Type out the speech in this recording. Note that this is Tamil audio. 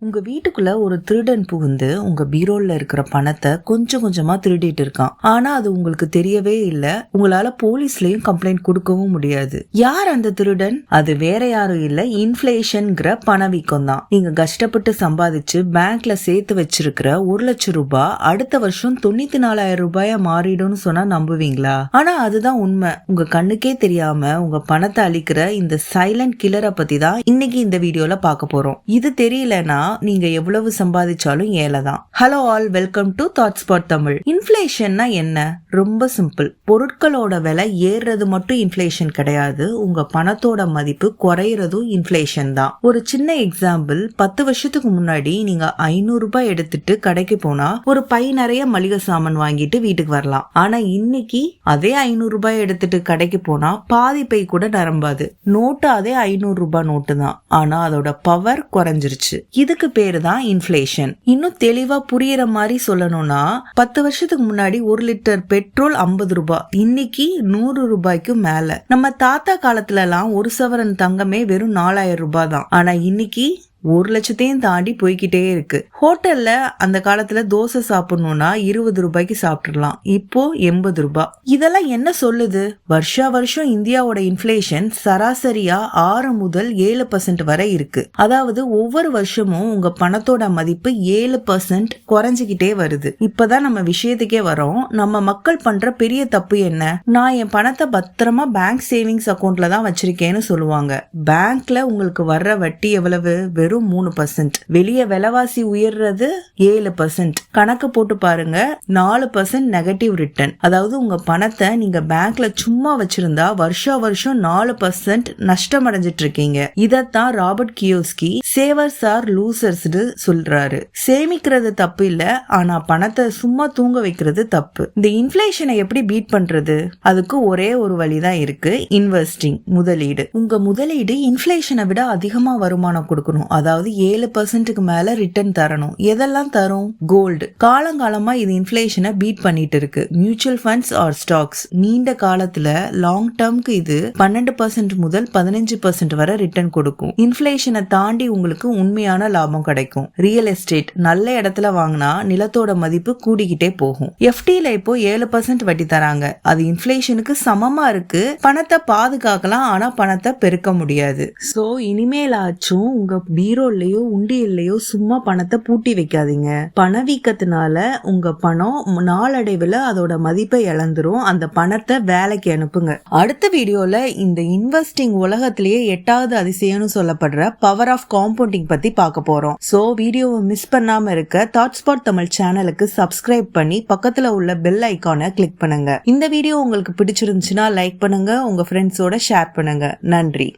உங்க வீட்டுக்குள்ள ஒரு திருடன் புகுந்து உங்க பீரோல்ல இருக்கிற பணத்தை கொஞ்சம் கொஞ்சமா திருடிட்டு இருக்கான். ஆனா அது உங்களுக்கு தெரியவே இல்ல. உங்களால போலீஸ்லயும் கம்ப்ளைண்ட் கொடுக்கவும் முடியாது. யார் அந்த திருடன்? அது வேற யாரும் இல்ல, இன்ஃபிளேஷன்ங்கிற பணவீக்கம் தான். நீங்க கஷ்டப்பட்டு சம்பாதிச்சு பேங்க்ல சேர்த்து வச்சிருக்கிற 1,00,000 ரூபாய் அடுத்த வருஷம் 94,000 ரூபாயா மாறிடும்னு சொன்னா நம்புவீங்களா? ஆனா அதுதான் உண்மை. உங்க கண்ணுக்கே தெரியாம உங்க பணத்தை அழிக்கிற இந்த சைலண்ட் கில்லரை பத்தி தான் இன்னைக்கு இந்த வீடியோல பார்க்க போறோம். இது தெரியலனா நீங்க எவ்வளவு சம்பாதிச்சாலும் ஏலதான். Hello all, welcome to thoughts spot Tamil. இன்ஃபிளேஷன்னா என்ன? ரொம்ப சிம்பிள். பொருட்களோட விலை ஏறுறது மட்டும் இன்ஃபிளேஷன் கிடையாது, உங்க பணத்தோட மதிப்பு குறையறதும் இன்ஃபிளேஷன் தான். ஒரு சின்ன எக்ஸாம்பிள், 10 வருஷத்துக்கு முன்னாடி நீங்க 500 ரூபாய் எடுத்துட்டு கடைக்கு போனா ஒரு பை நிறைய மளிகை சாமான் வாங்கிட்டு வீட்டுக்கு வரலாம். ஆனா இன்னைக்கு அதே 500 ரூபாய் எடுத்துட்டு கடைக்கு போனா பாதி பை கூட நிரம்பாது. நோட்டு அதே 500 ரூபாய் நோட்டு தான், ஆனா அதோட பவர் குறைஞ்சிருச்சு. இதுக்கு பேரு தான் இன்ஃபிளேஷன். இன்னும் தெளிவா புரியுற மாதிரி சொல்லணும்னா, 10 வருஷத்துக்கு முன்னாடி 1 லிட்டர் பெட்ரோல் 50 ரூபாய், இன்னைக்கு 100 ரூபாய்க்கு மேல. நம்ம தாத்தா காலத்துல எல்லாம் 1 சவரன் தங்கமே வெறும் 4,000 ரூபாய் தான். ஆனா இன்னைக்கு 1,00,000 தாண்டி போய்கிட்டே இருக்கு. ஹோட்டல்ல அந்த காலத்துல தோசை சாப்பிடணும்னா 20 ரூபாய்க்கு சாப்பிட்டுலாம், இப்போ 80 ரூபாய். இதெல்லாம் என்ன சொல்லுது? வருஷா வருஷம் இந்தியாவோட இன்ஃபிளேஷன் சராசரியா 6 முதல் 7% வரை இருக்கு. அதாவது ஒவ்வொரு வருஷமும் உங்க பணத்தோட மதிப்பு 7% குறைஞ்சுகிட்டே வருது. இப்பதான் நம்ம விஷயத்துக்கே வரோம். நம்ம மக்கள் பண்ற பெரிய தப்பு என்ன? நான் என் பணத்தை பத்திரமா பேங்க் சேவிங்ஸ் அக்கௌண்ட்ல தான் வச்சிருக்கேன்னு சொல்லுவாங்க. பேங்க்ல உங்களுக்கு வர்ற வட்டி எவ்வளவு? 3%. வெளிய விலைவாசி உயர்றது 7%. கணக்கு போட்டு பாருங்க, 4% நெகட்டிவ் ரிட்டர்ன். அதாவது உங்க பணத்தை நீங்க பேங்க்ல சும்மா வச்சிருந்தா வருஷா வருஷம் 4% நஷ்டம் அடைஞ்சிட்டு இருக்கீங்க. இதத்தான் Robert Kiyosaki savers are losers சொல்றாரு. சேமிக்கிறது தப்பு இல்ல, ஆனா பணத்தை சும்மா தூங்க வைக்கிறது தப்பு. இந்த இன்ஃபிளேஷனை எப்படி பீட் பண்றது? அதுக்கு ஒரே ஒரு வழிதான் இருக்கு, இன்வெஸ்டிங், முதலீடு. உங்க முதலீடு இன்ஃபிளேஷனை விட அதிகமா வருமானம் கொடுக்கணும். அதாவது 7%க்கு மேல ரிட்டர்ன் தரணும். எதெல்லாம் தரும்? கோல்டு. காலங்காலமா இது இன்ஃபிளேஷனை பீட் பண்ணிட்டு இருக்கு. மியூச்சுவல் ஃபண்ட்ஸ் ஆர் ஸ்டாக்ஸ் நீண்ட காலத்துல லாங் டர்ம்க்கு இது 12% முதல் 15% வரை ரிட்டர்ன் கொடுக்கும். இன்ஃபிளேஷனை தாண்டி உங்களுக்கு உண்மையான லாபம் கிடைக்கும். Real estate. நல்ல இடத்துல வாங்கினா நிலத்தோட மதிப்பு கூடிக்கிட்டே போகும். எஃப்டில இப்போ 7% வட்டி தராங்க. அது இன்ஃபிளேஷனுக்கு சமமா இருக்கு. பணத்தை பாதுகாக்கலாம், ஆனா பணத்தை பெருக்க முடியாது. சோ இனிமேலாச்சும் உங்க பீரோல்லையோ உண்டியல்லையோ சும்மா பணத்தை பூட்டி வைக்காதீங்க. பணவீக்கத்தினால உங்க பணம் நாளடைவுல அதோட மதிப்பை இழந்துரும். அந்த பணத்தை வேலைக்கு அனுப்புங்க. அடுத்த வீடியோல இந்த இன்வெஸ்டிங் உலகத்திலேயே 8வது அதிசயம்னு சொல்லப்படுற பவர் ஆஃப் காம்பவுண்டிங் பத்தி பார்க்க போறோம். சோ வீடியோவை மிஸ் பண்ணாம இருக்க தாட்ஸ் ஸ்பாட் தமிழ் சேனலுக்கு சப்ஸ்கிரைப் பண்ணி பக்கத்துல உள்ள பெல் ஐகானை கிளிக் பண்ணுங்க. இந்த வீடியோ உங்களுக்கு பிடிச்சிருந்துச்சுன்னா லைக் பண்ணுங்க, உங்க ஃப்ரெண்ட்ஸோட ஷேர் பண்ணுங்க. நன்றி.